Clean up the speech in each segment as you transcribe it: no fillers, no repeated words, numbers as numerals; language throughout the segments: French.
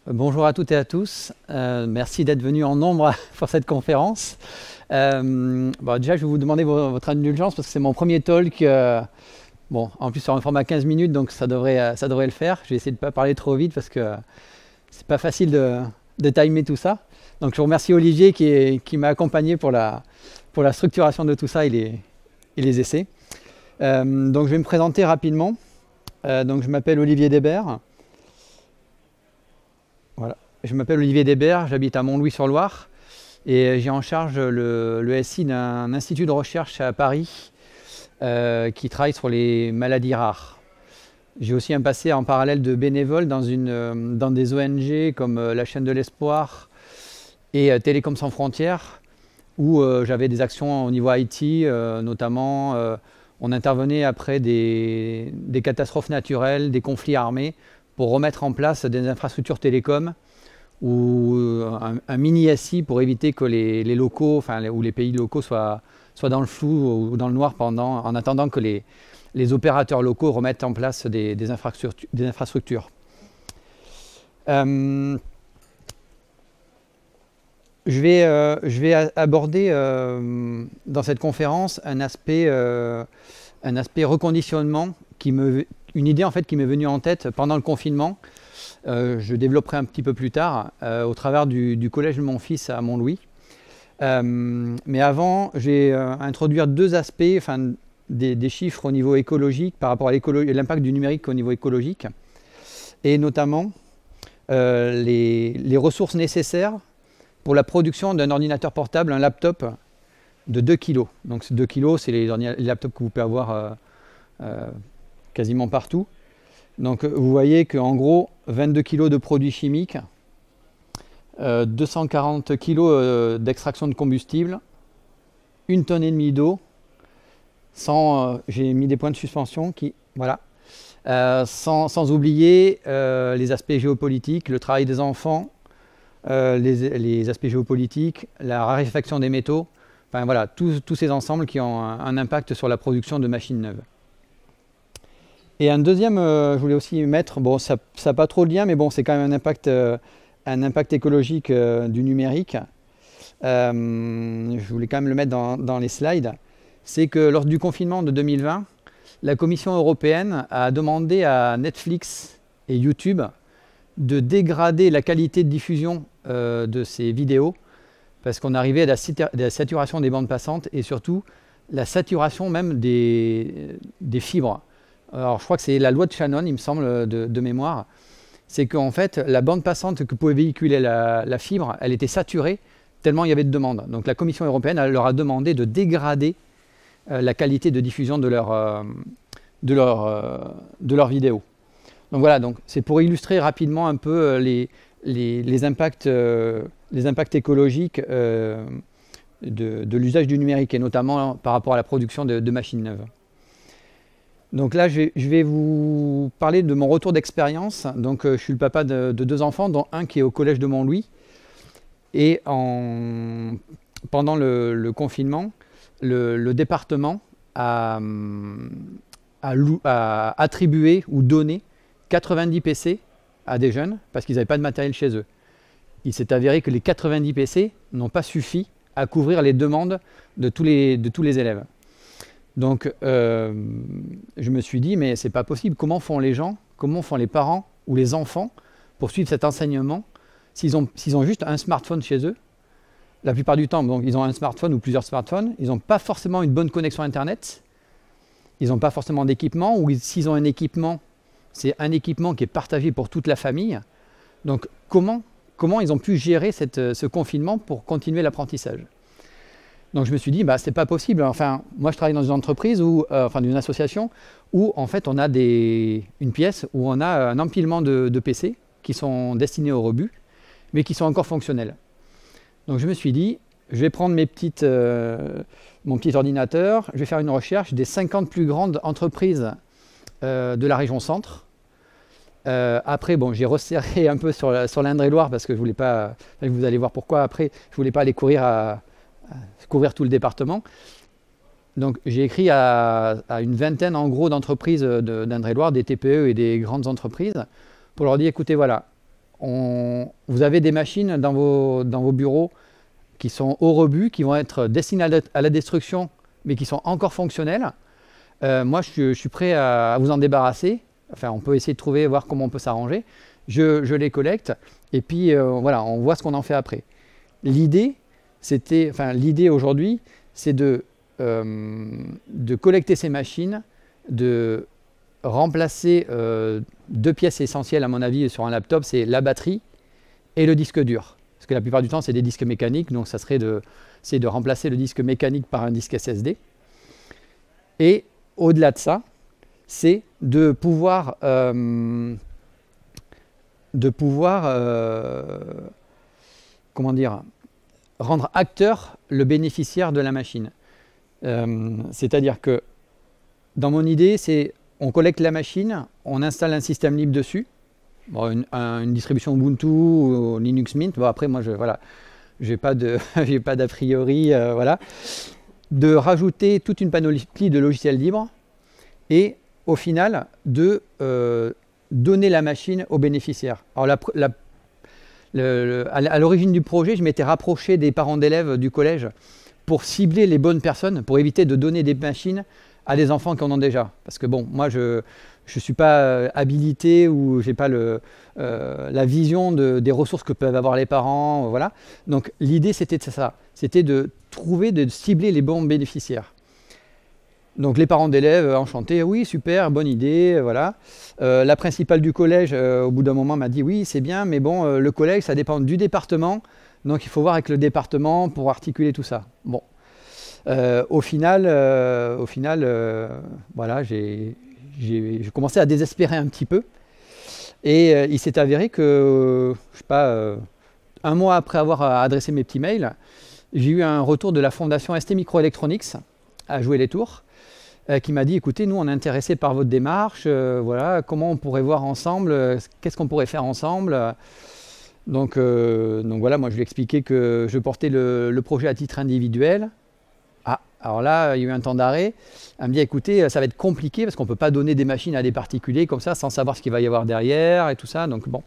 Bonjour à toutes et à tous. Merci d'être venus en nombre pour cette conférence. Déjà, je vais vous demander votre indulgence parce que c'est mon premier talk. Bon, en plus, sur un format 15 minutes, donc ça devrait le faire. Je vais essayer de ne pas parler trop vite parce que c'est pas facile de timer tout ça. Donc, je vous remercie Olivier qui m'a accompagné pour la structuration de tout ça et les essais. Donc, je vais me présenter rapidement. Donc, je m'appelle Olivier Desbert. Voilà. Je m'appelle Olivier Desbert, j'habite à Montlouis-sur-Loire et j'ai en charge le SI d'un institut de recherche à Paris qui travaille sur les maladies rares. J'ai aussi un passé en parallèle de bénévole dans des ONG comme la Chaîne de l'Espoir et Télécom sans frontières où j'avais des actions au niveau IT, notamment on intervenait après des catastrophes naturelles, des conflits armés, pour remettre en place des infrastructures télécom ou un mini SI pour éviter que les locaux, ou les pays locaux soient dans le flou ou dans le noir en attendant que les opérateurs locaux remettent en place des infrastructures. Je vais aborder dans cette conférence un aspect reconditionnement une idée en fait qui m'est venue en tête pendant le confinement. Je développerai un petit peu plus tard au travers du collège de mon fils à Montlouis. Mais avant, je vais introduire deux aspects, des chiffres au niveau écologique par rapport à l'impact du numérique au niveau écologique, et notamment les ressources nécessaires pour la production d'un ordinateur portable, un laptop de 2 kg. Donc 2 kg, c'est les laptops que vous pouvez avoir quasiment partout. Donc vous voyez qu'en gros, 22 kg de produits chimiques, 240 kg d'extraction de combustible, 1,5 tonne d'eau, j'ai mis des points de suspension voilà, sans oublier les aspects géopolitiques, le travail des enfants, les aspects géopolitiques, la raréfaction des métaux, voilà, tous ces ensembles qui ont un impact sur la production de machines neuves. Et un deuxième, je voulais aussi mettre, bon, ça n'a pas trop de lien, mais bon, c'est quand même un impact écologique du numérique. Je voulais quand même le mettre dans les slides. C'est que lors du confinement de 2020, la Commission européenne a demandé à Netflix et YouTube de dégrader la qualité de diffusion de ces vidéos parce qu'on arrivait à la saturation des bandes passantes et surtout la saturation même des fibres. Alors je crois que c'est la loi de Shannon, il me semble, de mémoire. C'est qu'en fait, la bande passante que pouvait véhiculer la fibre, elle était saturée tellement il y avait de demandes. Donc la Commission européenne elle leur a demandé de dégrader la qualité de diffusion de leurs vidéos. Donc voilà, c'est pour illustrer rapidement un peu les impacts écologiques de l'usage du numérique et notamment par rapport à la production de machines neuves. Donc là, je vais vous parler de mon retour d'expérience. Donc je suis le papa de 2 enfants, dont un qui est au collège de Montlouis. Et pendant le confinement, le département a attribué ou donné 90 PC à des jeunes parce qu'ils n'avaient pas de matériel chez eux. Il s'est avéré que les 90 PC n'ont pas suffi à couvrir les demandes de tous les élèves. Donc je me suis dit, mais c'est pas possible, comment font les gens, comment font les parents ou les enfants pour suivre cet enseignement s'ils ont juste un smartphone chez eux. La plupart du temps, donc, ils ont un smartphone ou plusieurs smartphones, ils n'ont pas forcément une bonne connexion Internet, ils n'ont pas forcément d'équipement, ou s'ils ont un équipement, c'est un équipement qui est partagé pour toute la famille. Donc comment ils ont pu gérer ce confinement pour continuer l'apprentissage? Donc je me suis dit, c'est pas possible. Enfin, moi je travaille dans une entreprise d'une association où en fait on a une pièce où on a un empilement de PC qui sont destinés au rebut, mais qui sont encore fonctionnels. Donc je me suis dit, je vais prendre mon petit ordinateur, je vais faire une recherche des 50 plus grandes entreprises de la région centre. Après, j'ai resserré un peu sur l'Indre-et-Loire parce que je voulais pas, vous allez voir pourquoi après, je voulais pas aller couvrir tout le département. Donc j'ai écrit à une vingtaine en gros d'entreprises d'Indre-et-Loire, des TPE et des grandes entreprises, pour leur dire, écoutez, voilà, vous avez des machines dans vos bureaux qui sont au rebut, qui vont être destinées à la destruction, mais qui sont encore fonctionnelles. Moi, je suis prêt à vous en débarrasser. Enfin, on peut essayer de trouver, voir comment on peut s'arranger. Je les collecte et puis voilà, on voit ce qu'on en fait après. L'idée aujourd'hui, c'est de collecter ces machines, de remplacer deux pièces essentielles à mon avis sur un laptop, c'est la batterie et le disque dur. Parce que la plupart du temps, c'est des disques mécaniques, donc ça serait de remplacer le disque mécanique par un disque SSD. Et au-delà de ça, c'est de pouvoir, comment dire, rendre acteur le bénéficiaire de la machine. C'est-à-dire que dans mon idée, c'est on collecte la machine, on installe un système libre dessus, bon, une distribution Ubuntu ou Linux Mint. Bon, après, moi, voilà, j'ai pas d'a priori, voilà. De rajouter toute une panoplie de logiciels libres et au final de donner la machine aux bénéficiaires. Alors à l'origine du projet, je m'étais rapproché des parents d'élèves du collège pour cibler les bonnes personnes, pour éviter de donner des machines à des enfants qui en ont déjà. Parce que bon, moi je ne suis pas habilité ou je n'ai pas la vision des ressources que peuvent avoir les parents. Voilà. Donc l'idée c'était ça, c'était de cibler les bons bénéficiaires. Donc les parents d'élèves enchantés, oui super, bonne idée, voilà. La principale du collège au bout d'un moment m'a dit oui c'est bien, mais bon le collège ça dépend du département, donc il faut voir avec le département pour articuler tout ça. Bon, au final voilà, j'ai commencé à désespérer un petit peu et il s'est avéré que je sais pas, un mois après avoir adressé mes petits mails, j'ai eu un retour de la fondation ST Microelectronics à Jouer les Tours, qui m'a dit écoutez, nous on est intéressés par votre démarche, voilà, comment on pourrait voir ensemble, qu'est-ce qu'on pourrait faire ensemble. Donc voilà, moi je lui ai expliqué que je portais le projet à titre individuel. Ah, alors là, il y a eu un temps d'arrêt. Elle me dit écoutez, ça va être compliqué parce qu'on ne peut pas donner des machines à des particuliers comme ça sans savoir ce qu'il va y avoir derrière et tout ça. Donc bon.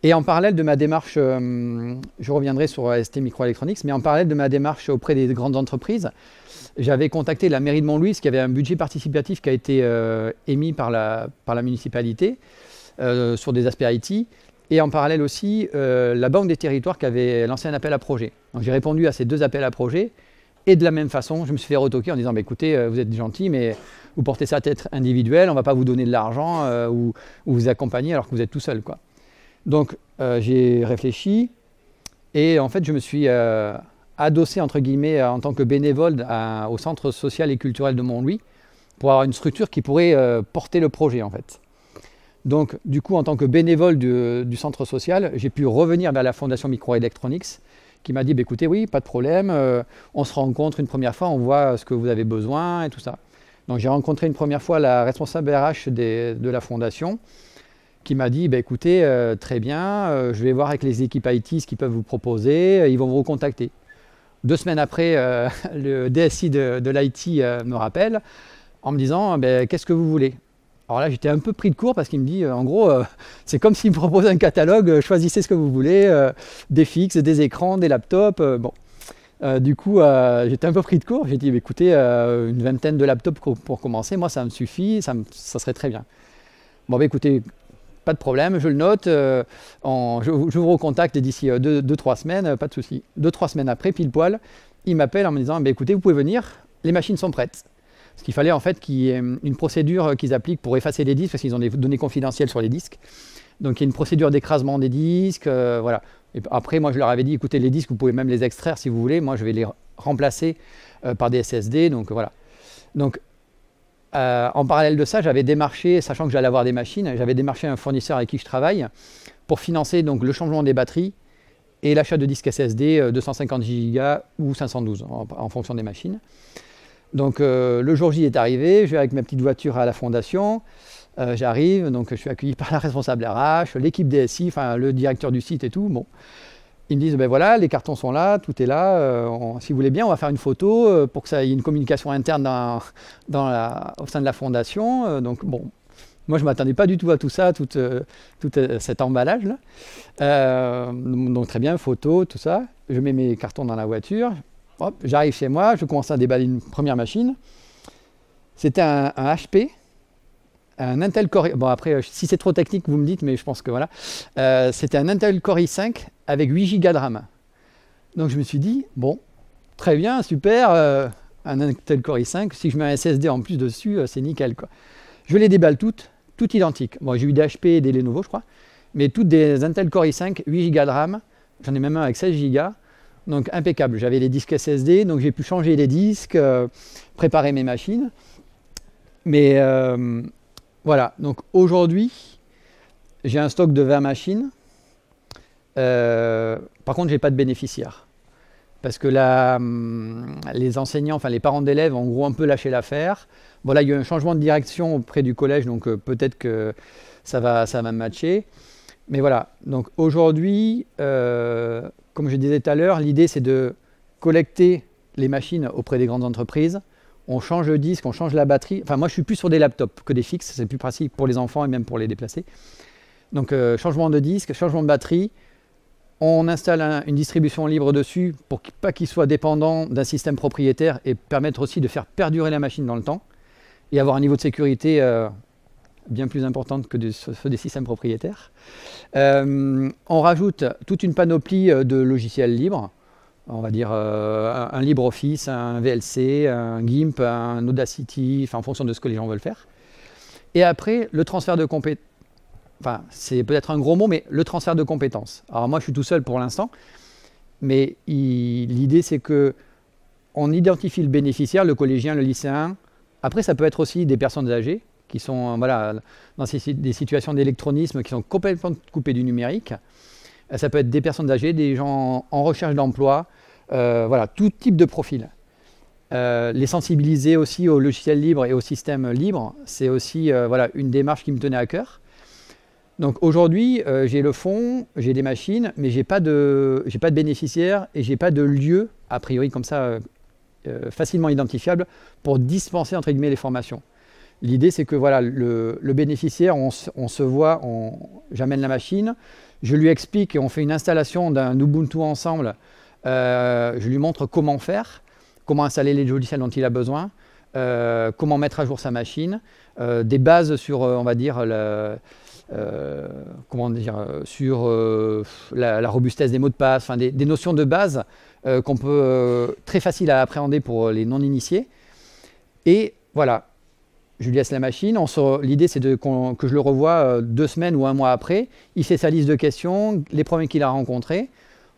Et en parallèle de ma démarche, je reviendrai sur ST Microelectronics, mais en parallèle de ma démarche auprès des grandes entreprises, j'avais contacté la mairie de Montlouis, qui avait un budget participatif qui a été émis par la municipalité sur des aspects IT, et en parallèle aussi la Banque des Territoires qui avait lancé un appel à projet. Donc j'ai répondu à ces deux appels à projet, et de la même façon, je me suis fait retoquer en disant bah, écoutez, vous êtes gentil, mais vous portez ça à titre individuel, on ne va pas vous donner de l'argent ou vous accompagner alors que vous êtes tout seul, quoi. Donc j'ai réfléchi et en fait je me suis adossé entre guillemets en tant que bénévole au centre social et culturel de Montlouis pour avoir une structure qui pourrait porter le projet en fait. Donc du coup en tant que bénévole du centre social, j'ai pu revenir vers la fondation Microelectronics qui m'a dit bah, écoutez oui pas de problème, on se rencontre une première fois, on voit ce que vous avez besoin et tout ça. Donc j'ai rencontré une première fois la responsable RH de la fondation qui m'a dit bah, écoutez, très bien, je vais voir avec les équipes IT ce qu'ils peuvent vous proposer, ils vont vous recontacter. 2 semaines après, le DSI de l'IT me rappelle en me disant bah, qu'est-ce que vous voulez? Alors là, j'étais un peu pris de court parce qu'il me dit en gros, c'est comme s'il me proposait un catalogue, choisissez ce que vous voulez, des fixes, des écrans, des laptops. Bon. Du coup, j'étais un peu pris de court. J'ai dit bah, écoutez, une vingtaine de laptops pour commencer, moi ça me suffit, ça serait très bien. Bon, bah, écoutez, pas de problème, je le note, je vous recontacte d'ici 2-3 semaines, pas de souci. 2-3 semaines après, pile poil, il m'appelle en me disant bah, écoutez, vous pouvez venir, les machines sont prêtes. Parce qu'il fallait en fait qu'il y ait une procédure qu'ils appliquent pour effacer les disques, parce qu'ils ont des données confidentielles sur les disques. Donc il y a une procédure d'écrasement des disques, voilà. Et après, moi je leur avais dit écoutez, les disques, vous pouvez même les extraire si vous voulez, moi je vais les remplacer par des SSD, donc voilà. Donc en parallèle de ça, j'avais démarché, sachant que j'allais avoir des machines, j'avais démarché un fournisseur avec qui je travaille pour financer donc, le changement des batteries et l'achat de disques SSD 250 Go ou 512 en fonction des machines. Donc le jour J est arrivé, je vais avec ma petite voiture à la fondation, j'arrive, donc je suis accueilli par la responsable RH, l'équipe DSI, enfin le directeur du site et tout. Bon. Ils me disent, ben voilà, les cartons sont là, tout est là, si vous voulez bien, on va faire une photo pour que ça y ait une communication interne au sein de la fondation. Donc bon, Moi, je ne m'attendais pas du tout à tout ça, tout cet emballage-là. Donc très bien, photo, tout ça. Je mets mes cartons dans la voiture. Hop, j'arrive chez moi, je commence à déballer une première machine. C'était un HP, un Intel Core. Bon après, si c'est trop technique, vous me dites, mais je pense que voilà. C'était un Intel Core i5 avec 8 Go de RAM. Donc je me suis dit, bon, très bien, super, un Intel Core i5. Si je mets un SSD en plus dessus, c'est nickel, quoi. Je les déballe toutes identiques. Bon, j'ai eu des HP et des Lenovo, je crois, mais toutes des Intel Core i5, 8 Go de RAM. J'en ai même un avec 16 Go. Donc impeccable. J'avais les disques SSD, donc j'ai pu changer les disques, préparer mes machines. Mais voilà, donc aujourd'hui, j'ai un stock de 20 machines. Par contre, je n'ai pas de bénéficiaires. Parce que là, les enseignants, enfin les parents d'élèves, ont en gros un peu lâché l'affaire. Voilà, il y a eu un changement de direction auprès du collège, donc peut-être que ça va matcher. Mais voilà, donc aujourd'hui, comme je disais tout à l'heure, l'idée c'est de collecter les machines auprès des grandes entreprises. On change le disque, on change la batterie. Enfin, moi je suis plus sur des laptops que des fixes, c'est plus pratique pour les enfants et même pour les déplacer. Donc changement de disque, changement de batterie. On installe une distribution libre dessus pour pas qu'il soit dépendant d'un système propriétaire et permettre aussi de faire perdurer la machine dans le temps et avoir un niveau de sécurité bien plus important que ceux des systèmes propriétaires. On rajoute toute une panoplie de logiciels libres, on va dire un LibreOffice, un VLC, un GIMP, un Audacity, enfin, en fonction de ce que les gens veulent faire. Et après, le transfert de compétences. Enfin, c'est peut-être un gros mot, mais le transfert de compétences. Alors moi, je suis tout seul pour l'instant, mais l'idée, c'est que on identifie le bénéficiaire, le collégien, le lycéen. Après, ça peut être aussi des personnes âgées qui sont voilà, dans des situations d'électronisme qui sont complètement coupées du numérique. Ça peut être des personnes âgées, des gens en recherche d'emploi, voilà, tout type de profil. Les sensibiliser aussi au logiciel libre et au système libre, c'est aussi voilà, une démarche qui me tenait à cœur. Donc aujourd'hui, j'ai le fonds, j'ai des machines, mais j'ai pas de bénéficiaires et j'ai pas de lieu, a priori comme ça, facilement identifiable pour dispenser entre guillemets les formations. L'idée c'est que voilà, le bénéficiaire, on se voit, j'amène la machine, je lui explique et on fait une installation d'un Ubuntu ensemble, je lui montre comment faire, comment installer les logiciels dont il a besoin, comment mettre à jour sa machine, des bases sur, on va dire, sur la robustesse des mots de passe, enfin des notions de base qu'on peut très facile à appréhender pour les non-initiés. Et voilà, je lui laisse la machine. L'idée c'est que je le revoie 2 semaines ou 1 mois après. Il fait sa liste de questions, les problèmes qu'il a rencontrés.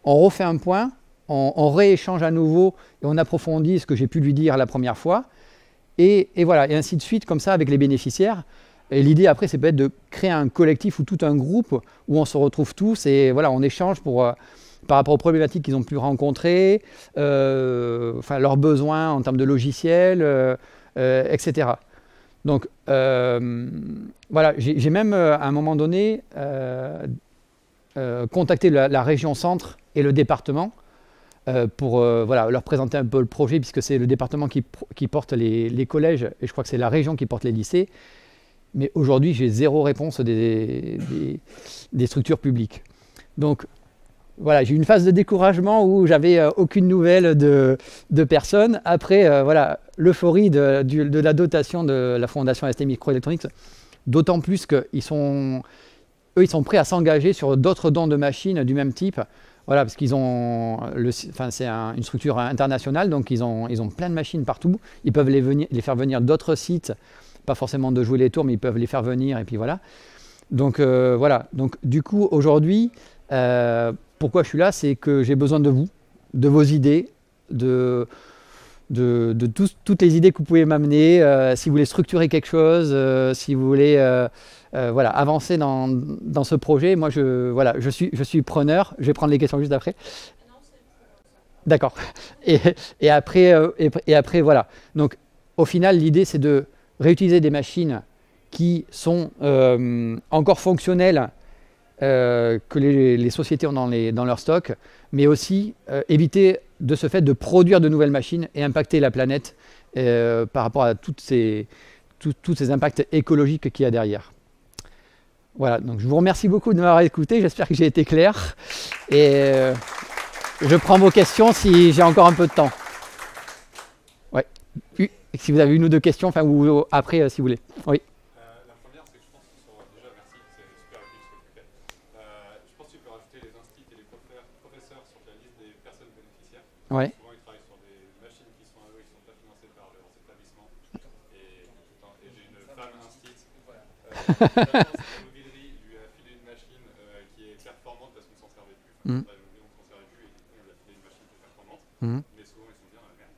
On refait un point, on rééchange à nouveau et on approfondit ce que j'ai pu lui dire la première fois. Et voilà, et ainsi de suite, comme ça avec les bénéficiaires. Et l'idée après, c'est peut-être de créer un collectif ou tout un groupe où on se retrouve tous et voilà, on échange par rapport aux problématiques qu'ils ont pu rencontrer, enfin, leurs besoins en termes de logiciels, etc. Donc voilà, j'ai même à un moment donné contacté la région centre et le département pour voilà, leur présenter un peu le projet, puisque c'est le département qui porte les collèges et je crois que c'est la région qui porte les lycées. Mais aujourd'hui, j'ai 0 réponse des structures publiques. Donc voilà, j'ai eu une phase de découragement où j'avais aucune nouvelle de personne. Après, voilà, l'euphorie de la dotation de la Fondation ST Microelectronics, d'autant plus qu'eux, ils sont prêts à s'engager sur d'autres dons de machines du même type. Voilà, parce qu'ils ont, c'est une structure internationale, donc ils ont plein de machines partout. Ils peuvent les faire venir d'autres sites, pas forcément de jouer les tours, mais ils peuvent les faire venir, et puis voilà. Donc voilà, donc du coup, aujourd'hui, pourquoi je suis là, c'est que j'ai besoin de vous, de vos idées, de toutes les idées que vous pouvez m'amener, si vous voulez structurer quelque chose, si vous voulez voilà, avancer dans ce projet. Moi, je suis preneur. Je vais prendre les questions juste après. D'accord. Et après, voilà. Donc, au final, l'idée, c'est de réutiliser des machines qui sont encore fonctionnelles, que les sociétés ont dans leur stock, mais aussi éviter de ce fait de produire de nouvelles machines et impacter la planète par rapport à tous ces impacts écologiques qu'il y a derrière. Voilà, donc je vous remercie beaucoup de m'avoir écouté, j'espère que j'ai été clair. Et je prends vos questions si j'ai encore un peu de temps. Ouais. Si vous avez une ou deux questions, enfin, ou après, si vous voulez. Oui. La première, c'est que je pense qu'ils sont déjà, merci, c'est super utile ce que tu fais. Je pense que tu peux rajouter les instituts et les professeurs sur la liste des personnes bénéficiaires. Ouais. Souvent, ils travaillent sur des machines qui sont à eux, qui ne sont pas financées par leurs établissements. Et j'ai une femme instit. L'agence d'immobilier lui a filé une machine qui est performante parce qu'on ne s'en servait plus. Enfin, Mhm. on ne s'en servait plus et du coup, on lui a filé une machine qui est performante. Mhm. Mais souvent, ils sont bien dans la merde.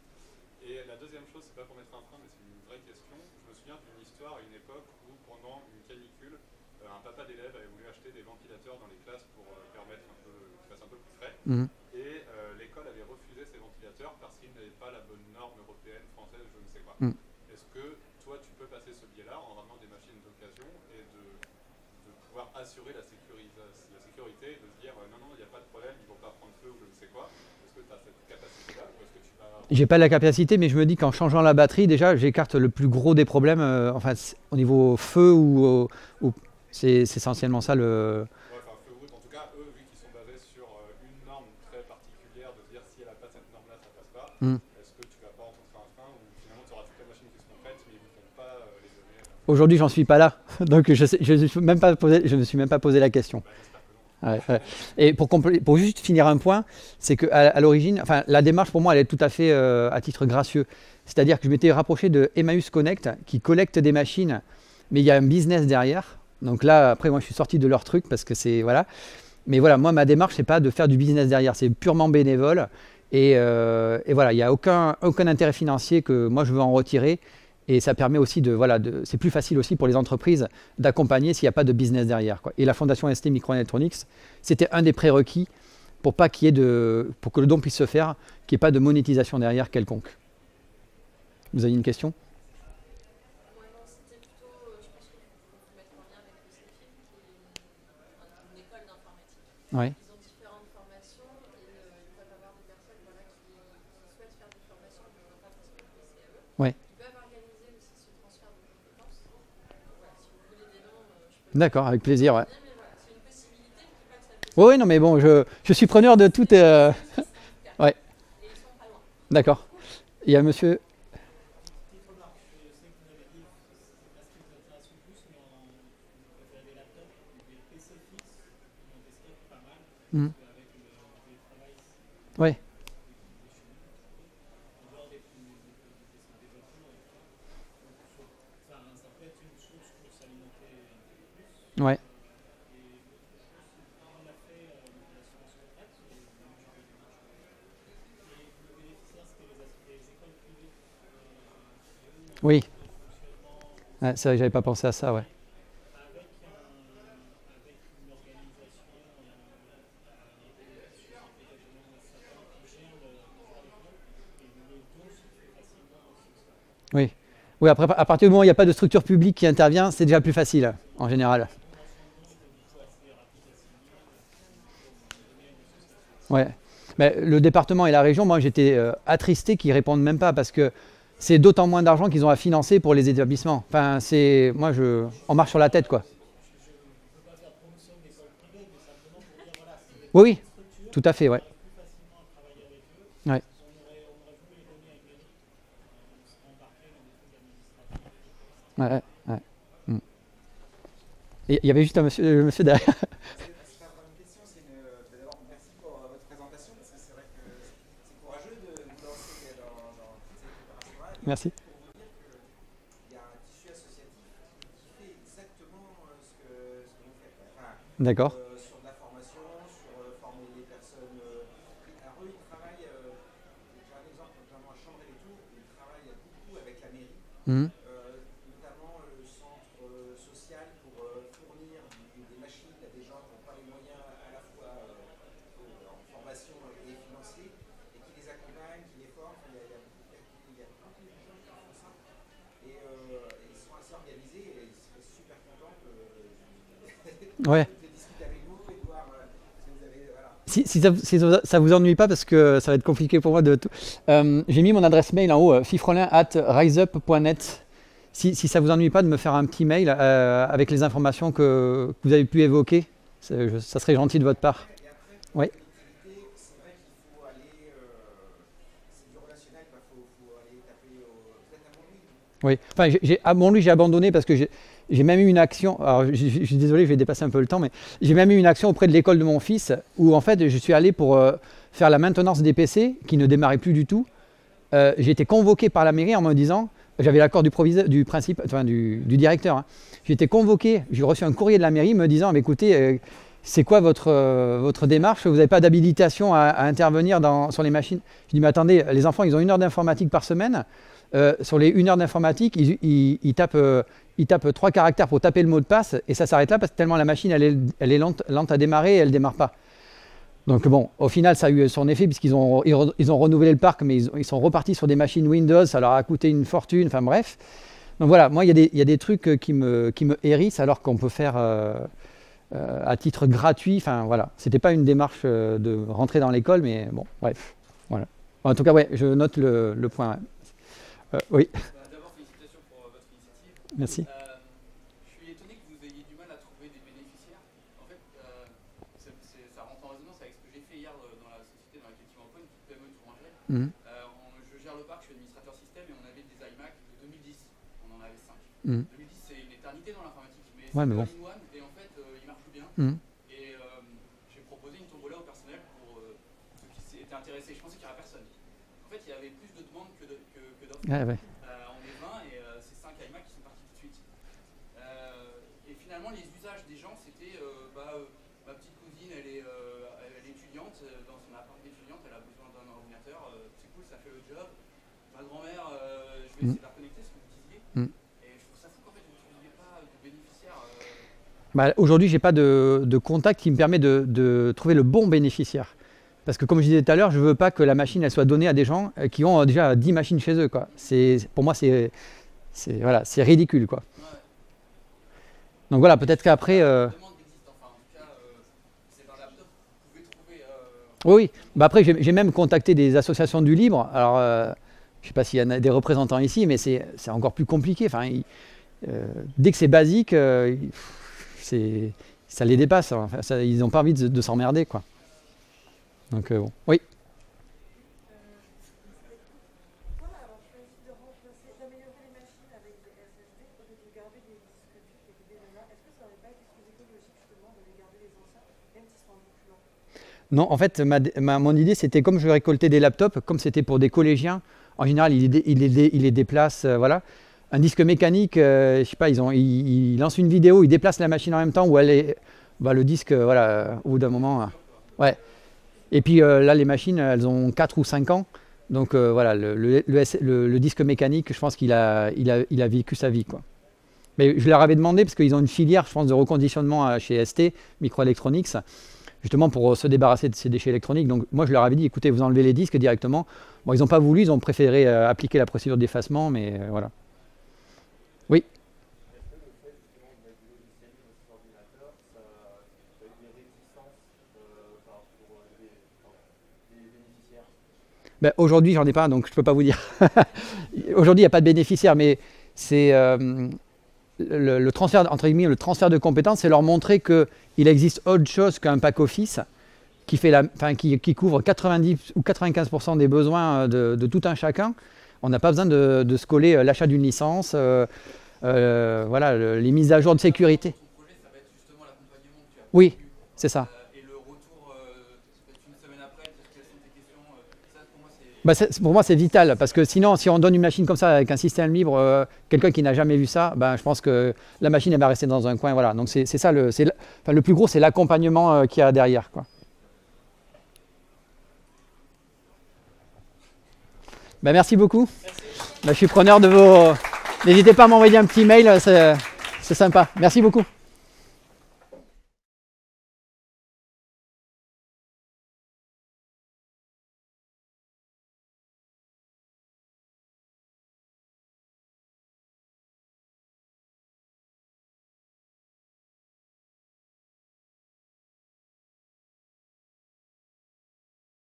Et la deuxième chose, c'est pas pour mettre un frein, mais c'est une vraie question. Je me souviens d'une histoire à une époque où, pendant une canicule, un papa d'élève avait voulu acheter des ventilateurs dans les classes pour permettre qu'il fasse un peu plus frais. Mhm. Et l'école avait refusé ces ventilateurs parce qu'ils n'avaient pas la bonne norme européenne, française, je ne sais quoi. Mhm. Est-ce que toi, tu peux passer ce biais-là en ramenant des machines d'occasion et de pouvoir assurer la sécurité, de se dire non, non, il n'y a pas de problème, ils ne vont pas prendre feu ou je ne sais quoi. Est-ce que tu as cette capacité-là ou est-ce que tu vas... J'ai pas la capacité, mais je me dis qu'en changeant la batterie, déjà, j'écarte le plus gros des problèmes. Enfin, au niveau feu c'est essentiellement ça le. Ouais, enfin, feu ou en tout cas, eux, vu qu'ils sont basés sur une norme très particulière, de dire si elle n'a pas cette norme-là, ça passe pas, Hmm. est-ce que tu vas pas rencontrer un frein ou finalement tu auras toutes les machines qui seront prêtes, mais ils ne vont pas les donner Aujourd'hui, j'en suis pas là, donc je me suis même pas posé la question. bah, j'espère que non. Ouais, ouais. Et pour juste finir un point, c'est qu'à l'origine, enfin, la démarche pour moi, elle est tout à fait à titre gracieux. C'est-à-dire que je m'étais rapproché de Emmaüs Connect, qui collecte des machines, mais il y a un business derrière. Donc là, après, moi, je suis sorti de leur truc parce que c'est voilà. Mais voilà, moi, ma démarche, c'est pas de faire du business derrière, c'est purement bénévole. Et voilà, il n'y a aucun intérêt financier que moi je veux en retirer. Et ça permet aussi c'est plus facile aussi pour les entreprises d'accompagner s'il n'y a pas de business derrière, quoi. Et la Fondation ST Microelectronics, c'était un des prérequis pour que le don puisse se faire, qu'il n'y ait pas de monétisation derrière quelconque. Vous avez une question? Ouais, non, c'était plutôt, je pense qu'il faut mettre en lien avec le CEFIP, qui est une école d'informatique. Oui. Ils ont différentes formations et ils peuvent avoir des personnes voilà, qui souhaitent faire des formations, mais n'ont pas forcément le CAE. Ouais. Ils peuvent organiser aussi ce transfert de compétences. Voilà, si vous voulez des noms, je peux D'accord, avec plaisir. Ouais. bien, mais voilà, c'est une possibilité, je ne dis pas que ça peut se Oui, non, mais bon, je suis preneur de tout. faire, en tout cas. Ouais, Et ils sont pas loin. d'accord. Il y a monsieur. Petite remarque, je sais que vous avez dit que c'est pas ce qui vous intéresse le plus, mais vous préférez des laptops ou des PC fixes ou un desktop pas mal, Hmm. parce qu'avec le télétravail, c'est Ouais. chez nous, en dehors des développeurs et tout ça. Enfin, ça peut être une source pour s'alimenter un peu plus. Ouais. Et l'autre chose, c'est quand on a fait l'assurance retraite, j'ai déjà fait des démarches. Et le bénéficiaire, c'était les écoles privées. Oui. Ouais, c'est vrai que j'avais pas pensé à ça, ouais. Avec une organisation qui gère l'école et le don se fait facilement aussi. Oui. Oui, après, à partir du moment où il n'y a pas de structure publique qui intervient, c'est déjà plus facile, en général. Ouais. Mais le département et la région, moi, j'étais attristé qu'ils répondent même pas parce que c'est d'autant moins d'argent qu'ils ont à financer pour les établissements. Enfin, on marche sur la tête, quoi. Oui, oui, tout à fait, ouais. Ouais. Ouais, ouais, ouais. Mm. Et il y avait juste un monsieur derrière. C'est pas vraiment une question, d'abord merci pour votre présentation parce que c'est vrai que c'est courageux de vous lancer dans toute cette préparation-là. Merci. Pour vous dire qu'il y a un tissu associatif qui fait exactement ce que vous faites. Enfin, D'accord. sur de la formation, sur former les personnes. Alors eux, ils travaillent, j'ai un exemple notamment à Chambray et tout, ils travaillent beaucoup avec la mairie. Mhm. Notamment le centre social pour fournir des machines à des gens qui n'ont pas les moyens à la fois en formation et financiers, et qui les accompagnent, qui les forment. Enfin, il y a beaucoup de gens qui font ça, et ils sont assez organisés, et ils seraient super contents Ouais. de discuter avec vous et de voir si vous avez... Voilà. Si ça vous ennuie pas, parce que ça va être compliqué pour moi de tout. J'ai mis mon adresse mail en haut, fifrelin@riseup.net. si ça ne vous ennuie pas de me faire un petit mail avec les informations que vous avez pu évoquer, ça serait gentil de votre part. Et après, pour Oui. la connectivité, c'est vrai qu'il faut aller, c'est du relationnel, il faut aller taper peut-être à Montlouis. Oui, enfin, à Montlouis, j'ai abandonné parce que j'ai même eu une action, alors je suis désolé, je vais dépasser un peu le temps, mais j'ai même eu une action auprès de l'école de mon fils où en fait je suis allé pour faire la maintenance des PC qui ne démarraient plus du tout. J'ai été convoqué par la mairie en me disant, j'avais l'accord du directeur, hein. J'ai été convoqué, j'ai reçu un courrier de la mairie me disant, écoutez, c'est quoi votre démarche? Vous n'avez pas d'habilitation à intervenir sur les machines? Je dis, mais attendez, les enfants, ils ont 1 heure d'informatique par semaine. Sur les 1 heure d'informatique, ils tapent 3 caractères pour taper le mot de passe et ça s'arrête là parce que tellement la machine elle est lente à démarrer et elle ne démarre pas. Donc bon, au final ça a eu son effet puisqu'ils ont renouvelé le parc mais ils sont repartis sur des machines Windows, ça leur a coûté une fortune, enfin bref. Donc voilà, moi il y a des trucs qui me hérissent alors qu'on peut faire à titre gratuit, enfin voilà. C'était pas une démarche de rentrer dans l'école mais bon, bref, voilà. En tout cas ouais, je note le point. Ouais. Oui. D'abord, félicitations pour votre initiative. Merci. Je suis étonné que vous ayez du mal à trouver des bénéficiaires. En fait, ça rentre en résonance avec ce que j'ai fait hier dans la société dans laquelle tu m'emploies, une petite PME tourangelle. Je gère le parc, je suis administrateur système et on avait des iMac de 2010. On en avait 5. 2010, c'est une éternité dans l'informatique, mais c'est mais bon. all-in-one et en fait, il marche bien. Et j'ai proposé une tombola au personnel pour ceux qui étaient intéressés. Je pensais qu'il n'y aurait personne. En fait, il y avait plus de demandes que d'offres. Ouais. On est 20 et c'est 5 iMac qui sont partis tout de suite. Et finalement, les usages des gens, c'était ma petite cousine, elle est étudiante, dans son appart d'étudiante, elle a besoin d'un ordinateur, c'est cool, ça fait le job. Ma grand-mère, je vais essayer de la reconnecter, ce que vous disiez. Et je trouve ça fou qu'en fait, vous ne trouviez pas de bénéficiaires. Aujourd'hui, je n'ai pas de contact qui me permet de trouver le bon bénéficiaire. Parce que comme je disais tout à l'heure, je ne veux pas que la machine elle soit donnée à des gens qui ont déjà 10 machines chez eux, quoi. Pour moi, c'est ridicule, quoi. Ouais. Donc voilà, peut-être qu'après... La demande existe, enfin, en tout cas, c'est un laptop, vous pouvez trouver... Oui. Bah après, j'ai même contacté des associations du libre. Alors, je ne sais pas s'il y en a des représentants ici, mais c'est encore plus compliqué. Enfin, dès que c'est basique, ça les dépasse. Enfin, ils n'ont pas envie de s'emmerder, quoi. Donc bon, oui. Pourquoi avoir choisi d'améliorer les machines avec des SSD au lieu de garder des disques durs et des DLNA? Est-ce que ça n'aurait pas été plus écologique justement de les garder les anciens, même s'ils sont un peu plus lents? Non, en fait, mon idée c'était comme je récoltais des laptops, comme c'était pour des collégiens, en général ils les déplacent, voilà. Un disque mécanique, je sais pas, ils lancent une vidéo, ils déplacent la machine en même temps où le disque, voilà, au bout d'un moment, ouais. Et puis là, les machines, elles ont 4 ou 5 ans. Donc voilà, le disque mécanique, je pense qu'il a vécu sa vie, quoi. Mais je leur avais demandé, parce qu'ils ont une filière, je pense, de reconditionnement chez ST, Microelectronics, justement pour se débarrasser de ces déchets électroniques. Donc moi, je leur avais dit, écoutez, vous enlevez les disques directement. Bon, ils n'ont pas voulu, ils ont préféré appliquer la procédure d'effacement, mais voilà. Oui. Ben, aujourd'hui, j'en ai pas, donc je ne peux pas vous dire. Aujourd'hui, il n'y a pas de bénéficiaire, mais c'est le transfert, entre guillemets, le transfert de compétences, c'est leur montrer qu'il existe autre chose qu'un pack office qui couvre 90 ou 95% des besoins de tout un chacun. On n'a pas besoin de se coller l'achat d'une licence, voilà, les mises à jour de sécurité. Ton projet, ça va être justement l'accompagnement que tu as Oui, prévu. c'est ça. Et le retour, peut-être une semaine après, dire quelles sont tes questions, ça pour moi c'est... Bah, pour moi, c'est vital, parce que sinon, si on donne une machine comme ça avec un système libre, quelqu'un qui n'a jamais vu ça, je pense que la machine elle va rester dans un coin. Voilà. Donc c'est ça, le plus gros, c'est l'accompagnement qu'il y a derrière, quoi. Merci beaucoup. Je suis preneur de vos... N'hésitez pas à m'envoyer un petit mail, c'est sympa. Merci beaucoup.